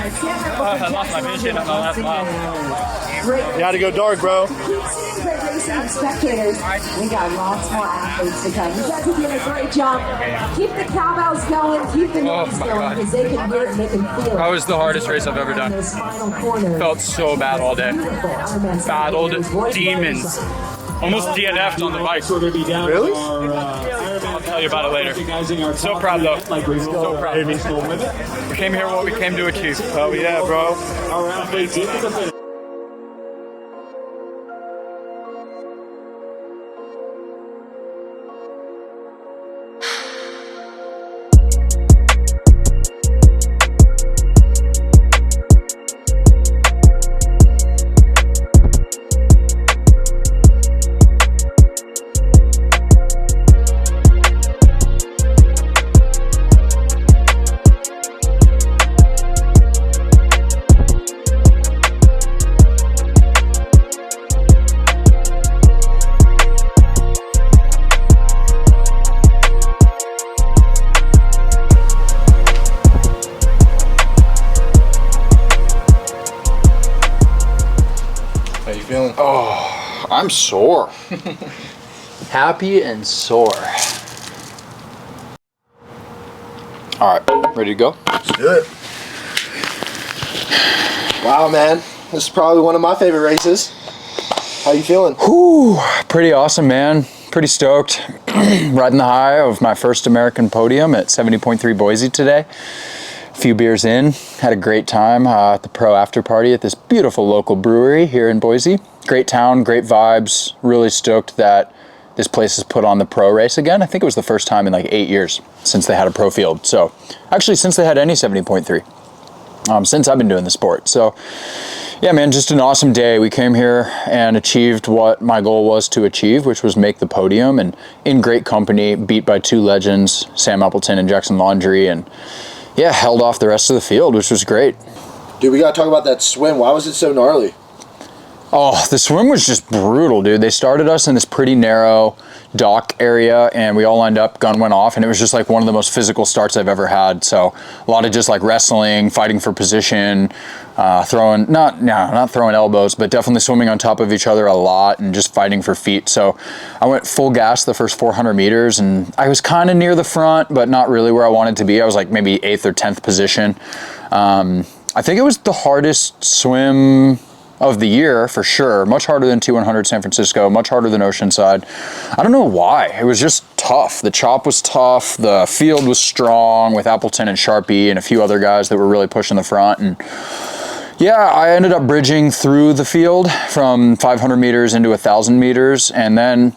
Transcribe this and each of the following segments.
I lost my vision on the last lap. You had to go dark, bro. Great racing and spectators. We got lots more athletes to come. You guys are doing a great job. Keep the cowbells going. Keep the noise going because they can hear it and they can feel it. That was the hardest race I've ever done. Felt so bad all day. Battled demons. Almost DNF'd on the bike. Really? I'll tell you about it later. So proud though. So proud. We came here what we came to achieve. Oh yeah, bro. Oh, I'm sore. Happy and sore. All right, ready to go? Let's do it. Wow, man. This is probably one of my favorite races. How you feeling? Whew, pretty awesome, man. Pretty stoked. Riding the high of my first American podium at 70.3 Boise today. A few beers in, had a great time at the pro after party at this beautiful local brewery here in Boise. Great town, great vibes. Really stoked that this place has put on the pro race again. I think it was the first time in like 8 years since they had a pro field. So actually since they had any 70.3, since I've been doing the sport. So yeah, man, just an awesome day. We came here and achieved what my goal was to achieve, which was make the podium, and in great company, beat by two legends, Sam Appleton and Jackson Laundrie, and yeah, held off the rest of the field, which was great. Dude, we gotta talk about that swim. Why was it so gnarly? Oh, the swim was just brutal, dude. They started us in this pretty narrow dock area and we all lined up, gun went off, and it was just like one of the most physical starts I've ever had. So a lot of just like wrestling, fighting for position, not throwing elbows, but definitely swimming on top of each other a lot and just fighting for feet. So I went full gas the first 400 meters and I was kind of near the front, but not really where I wanted to be. I was like maybe 8th or 10th position. I think it was the hardest swim of the year for sure. Much harder than T100 San Francisco, much harder than Oceanside. I don't know why. It was just tough. The chop was tough. The field was strong with Appleton and Sharpie and a few other guys that were really pushing the front. And yeah, I ended up bridging through the field from 500 meters into 1,000 meters. And then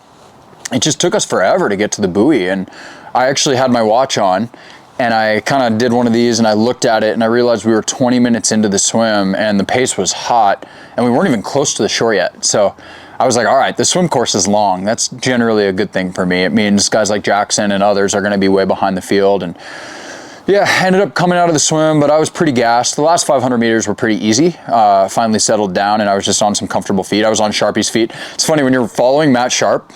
it just took us forever to get to the buoy. And I actually had my watch on and I kind of did one of these and I looked at it and I realized we were 20 minutes into the swim and the pace was hot and we weren't even close to the shore yet. So I was like, all right, the swim course is long. That's generally a good thing for me. It means guys like Jackson and others are going to be way behind the field. And yeah, ended up coming out of the swim, but I was pretty gassed. The last 500 meters were pretty easy. Finally settled down and I was just on some comfortable feet. I was on Sharpie's feet. It's funny when you're following Matt Sharp,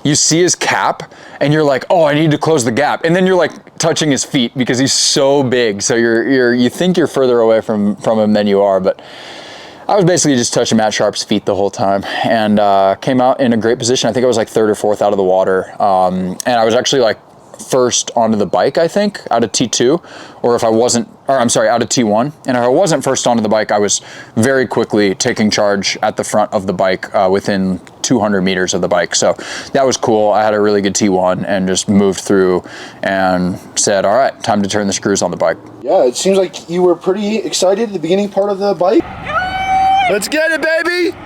you see his cap and you're like, oh, I need to close the gap. And then you're like touching his feet because he's so big. So you think you're further away from him than you are. But I was basically just touching Matt Sharp's feet the whole time and came out in a great position. I think I was like 3rd or 4th out of the water. And I was actually like first onto the bike, I think, out of T2, out of T1. And if I wasn't first onto the bike, I was very quickly taking charge at the front of the bike within 200 meters of the bike. So that was cool. I had a really good T1 and just moved through and said, all right, time to turn the screws on the bike. Yeah, it seems like you were pretty excited at the beginning part of the bike. Let's get it, baby!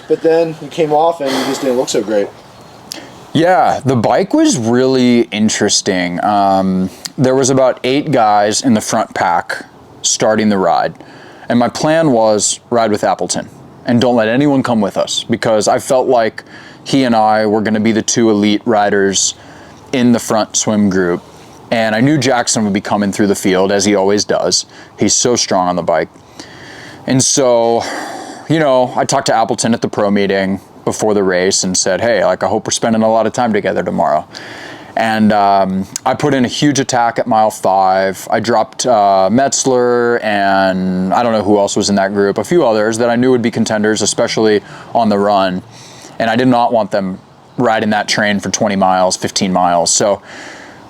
But then you came off and you just didn't look so great. Yeah, the bike was really interesting. There was about 8 guys in the front pack starting the ride. And my plan was ride with Appleton and don't let anyone come with us because I felt like he and I were going to be the 2 elite riders in the front swim group. And I knew Jackson would be coming through the field as he always does. He's so strong on the bike. And so, you know, I talked to Appleton at the pro meeting before the race and said, hey, like, I hope we're spending a lot of time together tomorrow. And I put in a huge attack at mile 5. I dropped Metzler, and I don't know who else was in that group, a few others that I knew would be contenders, especially on the run. And I did not want them riding that train for 20 miles, 15 miles. So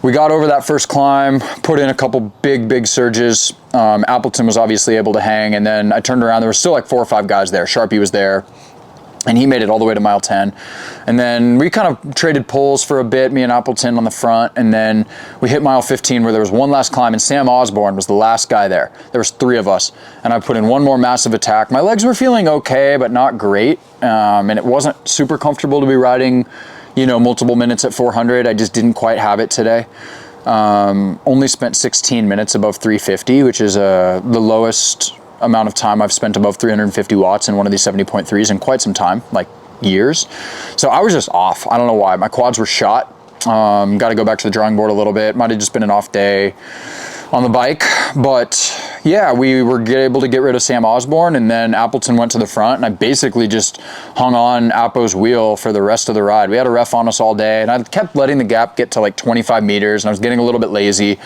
we got over that first climb, put in a couple big surges. Appleton was obviously able to hang, and then I turned around, there were still like 4 or 5 guys there. Sharpie was there, and he made it all the way to mile 10. And then we kind of traded pulls for a bit, me and Appleton on the front, and then we hit mile 15 where there was one last climb, and Sam Osborne was the last guy there. There was 3 of us, and I put in one more massive attack. My legs were feeling okay, but not great, and it wasn't super comfortable to be riding, you know, multiple minutes at 400. I just didn't quite have it today. Only spent 16 minutes above 350, which is the lowest amount of time I've spent above 350 watts in one of these 70.3s in quite some time, like years. So I was just off. I don't know why. My quads were shot. Got to go back to the drawing board a little bit. Might have just been an off day on the bike. But yeah, we were able to get rid of Sam Osborne, and then Appleton went to the front, and I basically just hung on Appo's wheel for the rest of the ride. We had a ref on us all day, and I kept letting the gap get to like 25 meters, and I was getting a little bit lazy.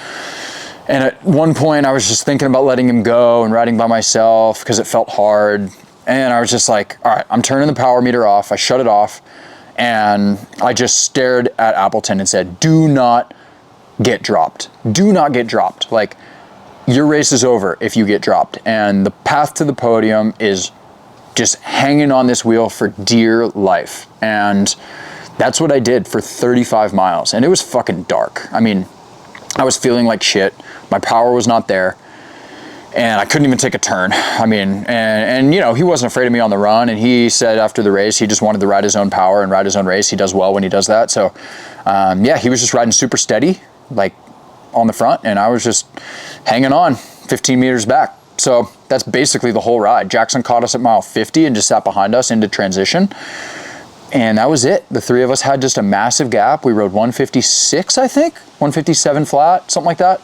And at one point I was just thinking about letting him go and riding by myself because it felt hard. And I was just like, all right, I'm turning the power meter off. I shut it off, and I just stared at Appleton and said, do not get dropped. Do not get dropped. Like, your race is over if you get dropped. And the path to the podium is just hanging on this wheel for dear life. And that's what I did for 35 miles. And it was fucking dark. I mean, I was feeling like shit. My power was not there, and I couldn't even take a turn. I mean, and you know, he wasn't afraid of me on the run, and he said after the race he just wanted to ride his own power and ride his own race. He does well when he does that. So yeah, he was just riding super steady, like on the front, and I was just hanging on 15 meters back. So that's basically the whole ride. Jackson caught us at mile 50 and just sat behind us into transition. And that was it. The 3 of us had just a massive gap. We rode 156, I think, 157 flat, something like that.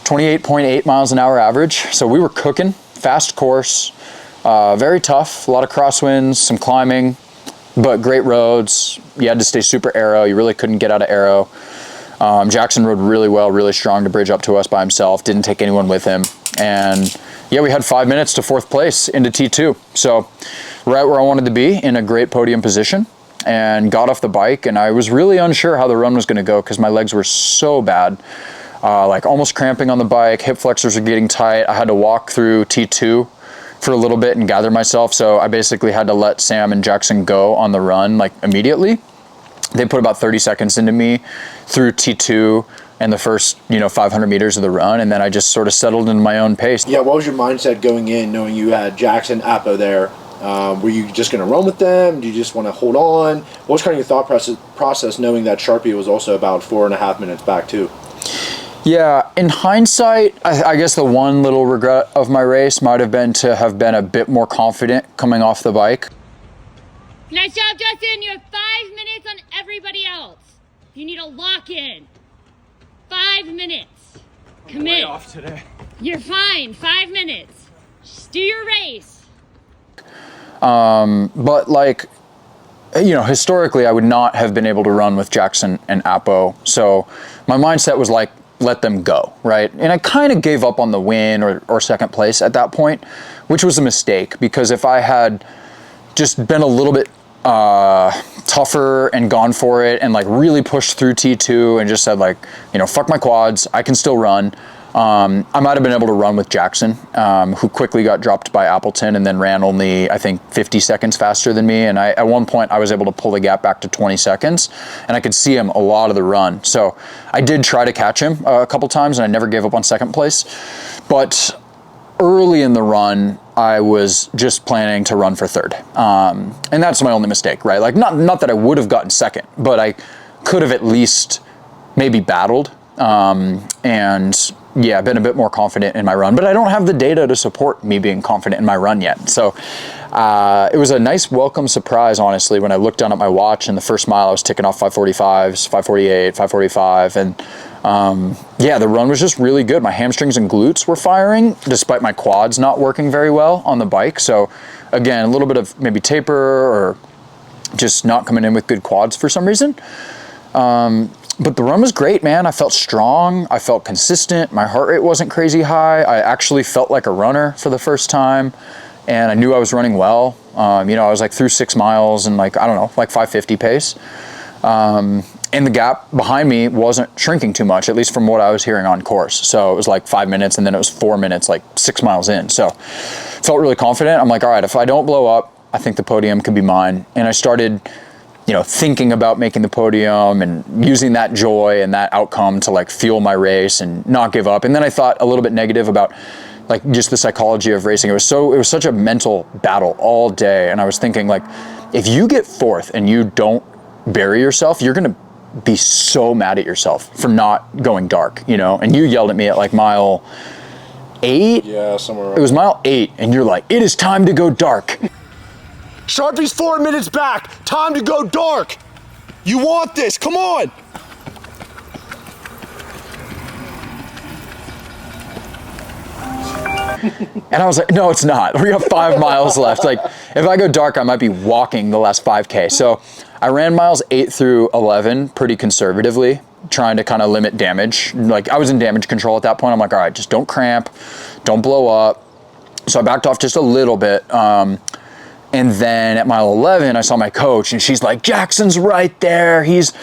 28.8 miles an hour average. So we were cooking, fast course, very tough, a lot of crosswinds, some climbing, but great roads. You had to stay super aero. You really couldn't get out of aero. Jackson rode really well, really strong to bridge up to us by himself, didn't take anyone with him. And yeah, we had 5 minutes to 4th place into T2. So right where I wanted to be, in a great podium position, and got off the bike. And I was really unsure how the run was going to go because my legs were so bad, like almost cramping on the bike. Hip flexors were getting tight. I had to walk through T2 for a little bit and gather myself. So I basically had to let Sam and Jackson go on the run like immediately. They put about 30 seconds into me through T2 and the first, 500 meters of the run, and then I just sort of settled into my own pace. Yeah, what was your mindset going in, knowing you had Jackson, Appo there? Were you just going to run with them? Do you just want to hold on? What was kind of your thought process knowing that Sharpie was also about 4.5 minutes back too? Yeah, in hindsight, I guess the one little regret of my race might have been to have been a bit more confident coming off the bike. Nice job, Justin. You have 5 minutes on everybody else. You need a lock in. 5 minutes. Commit. Way off today. You're fine. 5 minutes. Just do your race. But like, historically I would not have been able to run with Jackson and Appo. So my mindset was like, let them go, right? And I kind of gave up on the win or second place at that point, which was a mistake, because if I had just been a little bit tougher and gone for it and like really pushed through T2 and just said like, fuck my quads, I can still run. I might have been able to run with Jackson, who quickly got dropped by Appleton and then ran only, I think, 50 seconds faster than me. And at one point I was able to pull the gap back to 20 seconds and I could see him a lot of the run. So I did try to catch him a couple times and I never gave up on second place. But early in the run, I was just planning to run for third. And that's my only mistake, right? Like, not that I would have gotten second, but I could have at least maybe battled. And yeah, been a bit more confident in my run, but I don't have the data to support me being confident in my run yet. So it was a nice welcome surprise, honestly, when I looked down at my watch and the first mile I was ticking off 545s, 548, 545. And yeah, the run was just really good. My hamstrings and glutes were firing despite my quads not working very well on the bike. So again, a little bit of maybe taper or just not coming in with good quads for some reason. But the run was great, man. I felt strong. I felt consistent. My heart rate wasn't crazy high. I actually felt like a runner for the first time. And I knew I was running well. You know, I was like through 6 miles and like, I don't know, like 5:50 pace. And the gap behind me wasn't shrinking too much, at least from what I was hearing on course. So it was like 5 minutes and then it was 4 minutes, like 6 miles in. So felt really confident. I'm like, all right, if I don't blow up, I think the podium could be mine. And I started, you know, thinking about making the podium and using that joy and that outcome to like fuel my race and not give up. And then I thought a little bit negative about like just the psychology of racing. It was such a mental battle all day. And I was thinking like, if you get fourth and you don't bury yourself, you're gonna be so mad at yourself for not going dark, you know? And you yelled at me at like mile 8? Yeah, somewhere around. It was mile 8 and you're like, it is time to go dark. Sharpie's 4 minutes back. Time to go dark. You want this, come on. And I was like, no, it's not. We have 5 miles left. Like, if I go dark, I might be walking the last 5K. So I ran miles 8 through 11 pretty conservatively, trying to kind of limit damage. Like, I was in damage control at that point. I'm like, all right, just don't cramp, don't blow up. So I backed off just a little bit. And then at mile 11, I saw my coach and she's like, Jackson's right there. He's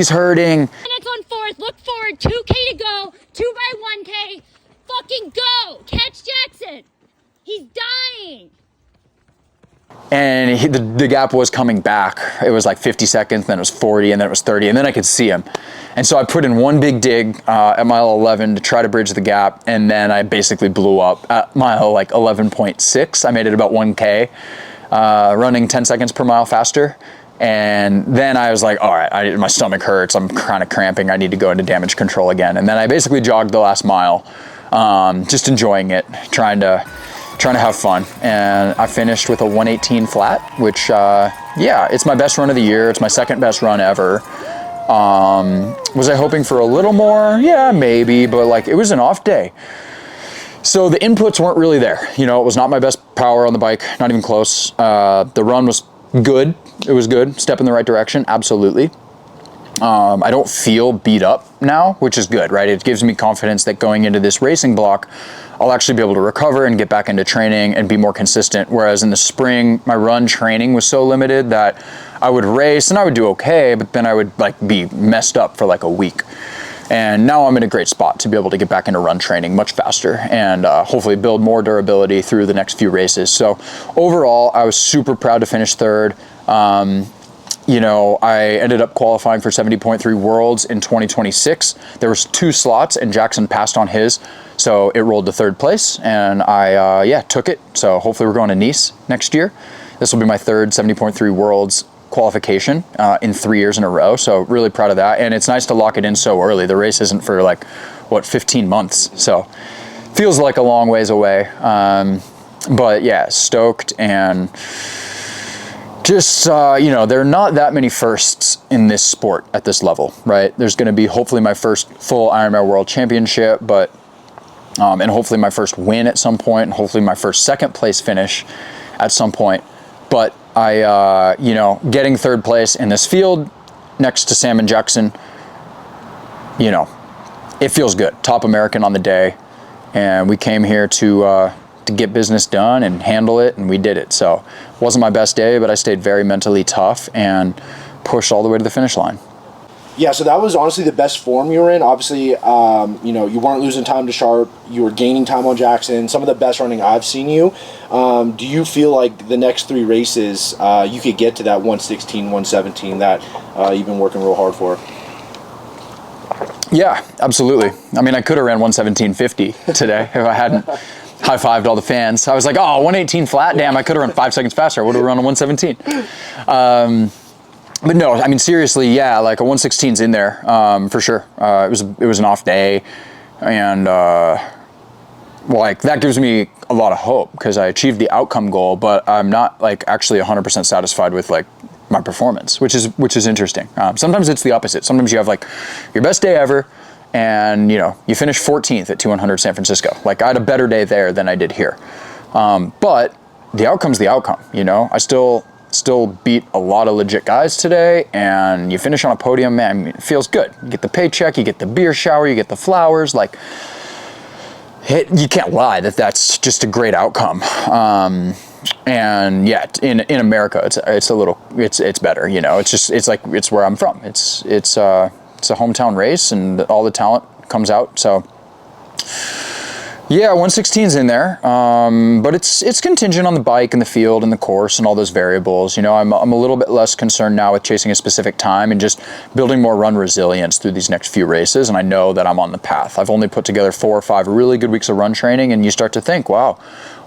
hurting. Minutes on fourth. Look forward. 2K to go. 2 by 1K. Fucking go. Catch Jackson. He's dying. And the gap was coming back. It was like 50 seconds, then it was 40, and then it was 30, and then I could see him. And so I put in one big dig at mile 11 to try to bridge the gap, and then I basically blew up at mile like 11.6. I made it about 1K, running 10 seconds per mile faster. And then I was like, all right, my stomach hurts. I'm kind of cramping. I need to go into damage control again. And then I basically jogged the last mile, just enjoying it, trying to have fun. And I finished with a 118 flat, which, yeah, it's my best run of the year. It's my second best run ever. Was I hoping for a little more? Yeah, maybe, but like it was an off day. So the inputs weren't really there. You know, it was not my best power on the bike, not even close. The run was good. It was good. Step in the right direction, absolutely. I don't feel beat up now, which is good, right? It gives me confidence that going into this racing block, I'll actually be able to recover and get back into training and be more consistent. Whereas in the spring, my run training was so limited that I would race and I would do okay, but then I would like be messed up for like a week. And now I'm in a great spot to be able to get back into run training much faster and hopefully build more durability through the next few races. So overall, I was super proud to finish third. You know, I ended up qualifying for 70.3 Worlds in 2026. There was 2 slots and Jackson passed on his. So it rolled to third place and I, yeah, took it. So hopefully we're going to Nice next year. This will be my third 70.3 Worlds qualification in 3 years in a row. So really proud of that. And it's nice to lock it in so early. The race isn't for like, what, 15 months. So feels like a long ways away. But yeah, stoked and just, you know, there are not that many firsts in this sport at this level, right? There's going to be hopefully my first full Ironman World Championship, but, and hopefully my first win at some point, and hopefully my first second place finish at some point. But I, you know, getting third place in this field next to Sam and Jackson, you know, it feels good. Top American on the day. And we came here to get business done and handle it, and we did it. So it wasn't my best day, but I stayed very mentally tough and pushed all the way to the finish line. Yeah, so that was honestly the best form you were in. Obviously, you know, you weren't losing time to Sharp. You were gaining time on Jackson. Some of the best running I've seen you. Do you feel like the next 3 races you could get to that 116, 117 that you've been working real hard for? Yeah, absolutely. I mean, I could have ran 117.50 today if I hadn't high-fived all the fans. I was like, oh, 118 flat? Damn, I could have run 5 seconds faster. I would have run a 117. But no, I mean, seriously, yeah, like a 116's in there, for sure. It was an off day, and like that gives me a lot of hope because I achieved the outcome goal, but I'm not like actually 100% satisfied with like my performance, which is interesting. Sometimes it's the opposite. Sometimes you have like your best day ever, and you know, you finish 14th at 200 San Francisco. Like I had a better day there than I did here. But the outcome's the outcome, you know? I still still beat a lot of legit guys today, and you finish on a podium, man, I mean, it feels good. You get the paycheck, you get the beer shower, you get the flowers, like, you can't lie that that's just a great outcome. And yeah, in America, it's better, you know. It's where I'm from. It's a hometown race, and all the talent comes out. So yeah, 116's in there, but it's contingent on the bike and the field and the course and all those variables. You know, I'm a little bit less concerned now with chasing a specific time and just building more run resilience through these next few races. And I know that I'm on the path. I've only put together 4 or 5 really good weeks of run training, and you start to think, wow,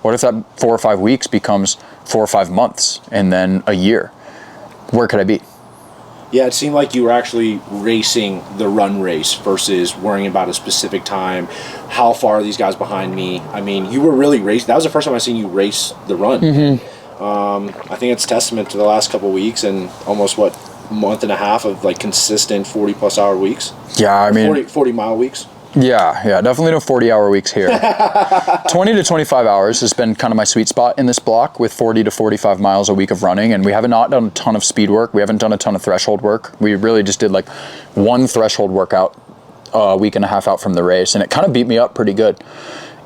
what if that 4 or 5 weeks becomes 4 or 5 months and then a year? Where could I be? Yeah, it seemed like you were actually racing the run race versus worrying about a specific time. How far are these guys behind me? I mean, you were really racing. That was the first time I seen you race the run. Mm-hmm. I think it's testament to the last couple of weeks and almost, month and a half of like consistent 40-plus hour weeks? Yeah, I mean... 40-mile weeks? Yeah, definitely no 40-hour weeks here. 20 to 25 hours has been kind of my sweet spot in this block, with 40 to 45 miles a week of running, and we haven't not done a ton of speed work. We haven't done a ton of threshold work. We really just did like one threshold workout a week and a half out from the race, and it kind of beat me up pretty good.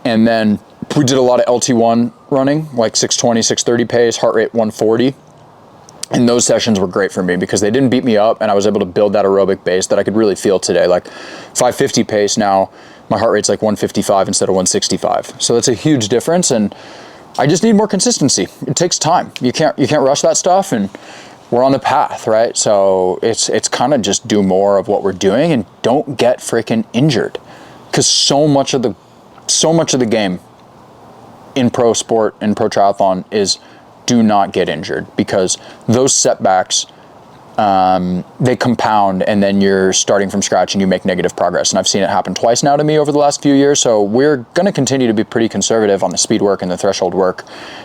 And then we did a lot of LT1 running, like 620, 630 pace, heart rate 140. And those sessions were great for me because they didn't beat me up, and I was able to build that aerobic base that I could really feel today. Like 550 pace now, my heart rate's like 155 instead of 165. So that's a huge difference, and I just need more consistency. It takes time. You can't rush that stuff, and we're on the path, right? So it's kind of just do more of what we're doing and don't get freaking injured, because so much of the game in pro sport and pro triathlon is do not get injured, because those setbacks, they compound, and then you're starting from scratch and you make negative progress. And I've seen it happen twice now to me over the last few years. So we're going to continue to be pretty conservative on the speed work and the threshold work,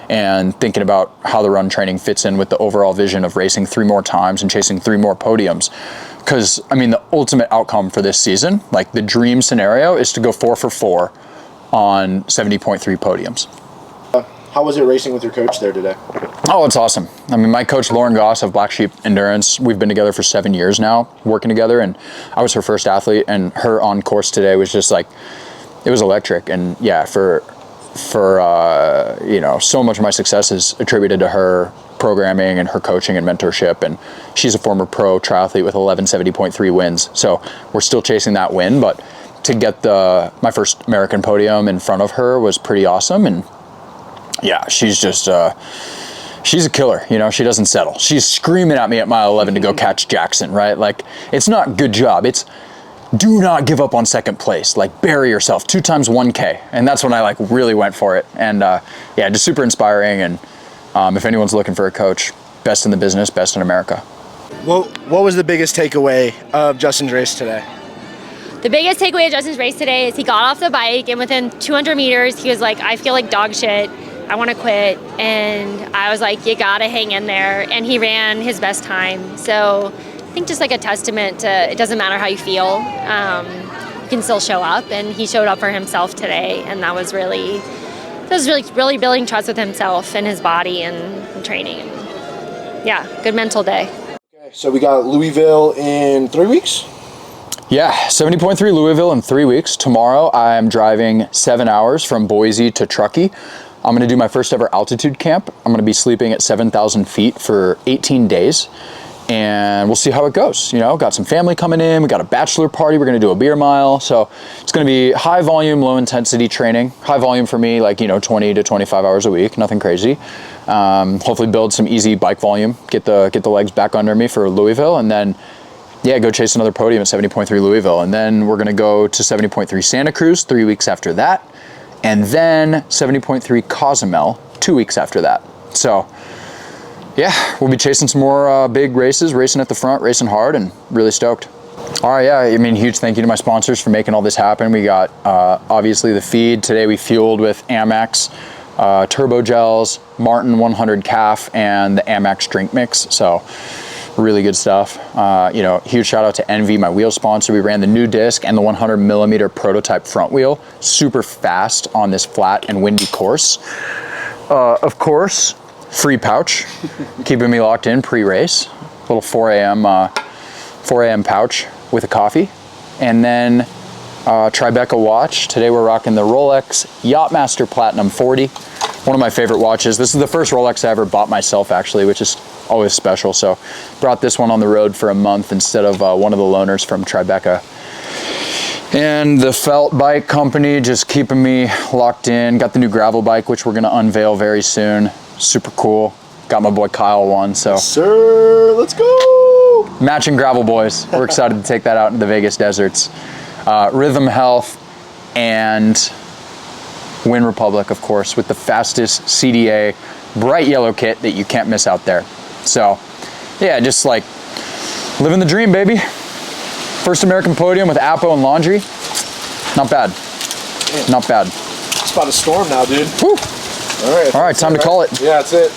and thinking about how the run training fits in with the overall vision of racing 3 more times and chasing 3 more podiums. Because, I mean, the ultimate outcome for this season, like the dream scenario, is to go 4 for 4 on 70.3 podiums. How was it racing with your coach there today? Oh, it's awesome. I mean, my coach, Lauren Goss of Black Sheep Endurance, we've been together for 7 years now, working together, and I was her first athlete, and her on course today was just like, it was electric. And yeah, for you know, so much of my success is attributed to her programming and her coaching and mentorship, and she's a former pro triathlete with 1170.3 wins. So we're still chasing that win, but to get my first American podium in front of her was pretty awesome. And yeah, she's just, she's a killer, you know, she doesn't settle. She's screaming at me at mile 11 to go catch Jackson, right? Like, it's not good job. It's do not give up on second place. Like, bury yourself 2 times 1K. And that's when I like really went for it. And yeah, just super inspiring. And if anyone's looking for a coach, best in the business, best in America. What was the biggest takeaway of Justin's race today? The biggest takeaway of Justin's race today is he got off the bike, and within 200 meters, he was like, I feel like dog shit. I want to quit. And I was like, you got to hang in there. And he ran his best time. So I think just like a testament to, it doesn't matter how you feel. You can still show up. And he showed up for himself today. And that was really building trust with himself and his body and training. And yeah, good mental day. Okay, so we got Louisville in 3 weeks? Yeah, 70.3 Louisville in 3 weeks. Tomorrow I'm driving 7 hours from Boise to Truckee. I'm gonna do my first ever altitude camp. I'm gonna be sleeping at 7,000 feet for 18 days, and we'll see how it goes. You know, got some family coming in, we got a bachelor party, we're gonna do a beer mile. So it's gonna be high volume, low intensity training. High volume for me, like, you know, 20 to 25 hours a week, nothing crazy. Hopefully build some easy bike volume, get the legs back under me for Louisville, and then yeah, go chase another podium at 70.3 Louisville. And then we're gonna go to 70.3 Santa Cruz 3 weeks after that. And then 70.3 Cozumel 2 weeks after that. So yeah, we'll be chasing some more big races, racing at the front, racing hard, and really stoked. All right, yeah, I mean, huge thank you to my sponsors for making all this happen. We got obviously the feed. Today we fueled with Amex, Turbo Gels, Martin 100 Calf, and the Amex drink mix. So really good stuff. You know, huge shout out to Envy, my wheel sponsor. We ran the new disc and the 100 millimeter prototype front wheel, super fast on this flat and windy course. Of course, free pouch, keeping me locked in pre-race. Little 4 a.m. pouch with a coffee. And then Tribeca watch. Today we're rocking the Rolex Yachtmaster Platinum 40. One of my favorite watches. This is the first Rolex I ever bought myself, actually, which is always special. So brought this one on the road for a month instead of one of the loaners from Tribeca. And the Felt Bike Company just keeping me locked in. Got the new gravel bike, which we're gonna unveil very soon. Super cool. Got my boy Kyle one, so. Yes, sir, let's go. Matching gravel boys. We're excited to take that out into the Vegas deserts. Rhythm Health and Win Republic, of course, with the fastest CDA bright yellow kit that you can't miss out there. So yeah, just like living the dream, baby. First American podium with Appo and laundry. Not bad. Man. Not bad. It's about to storm now, dude. Woo. All right, time to call it. Yeah, that's it.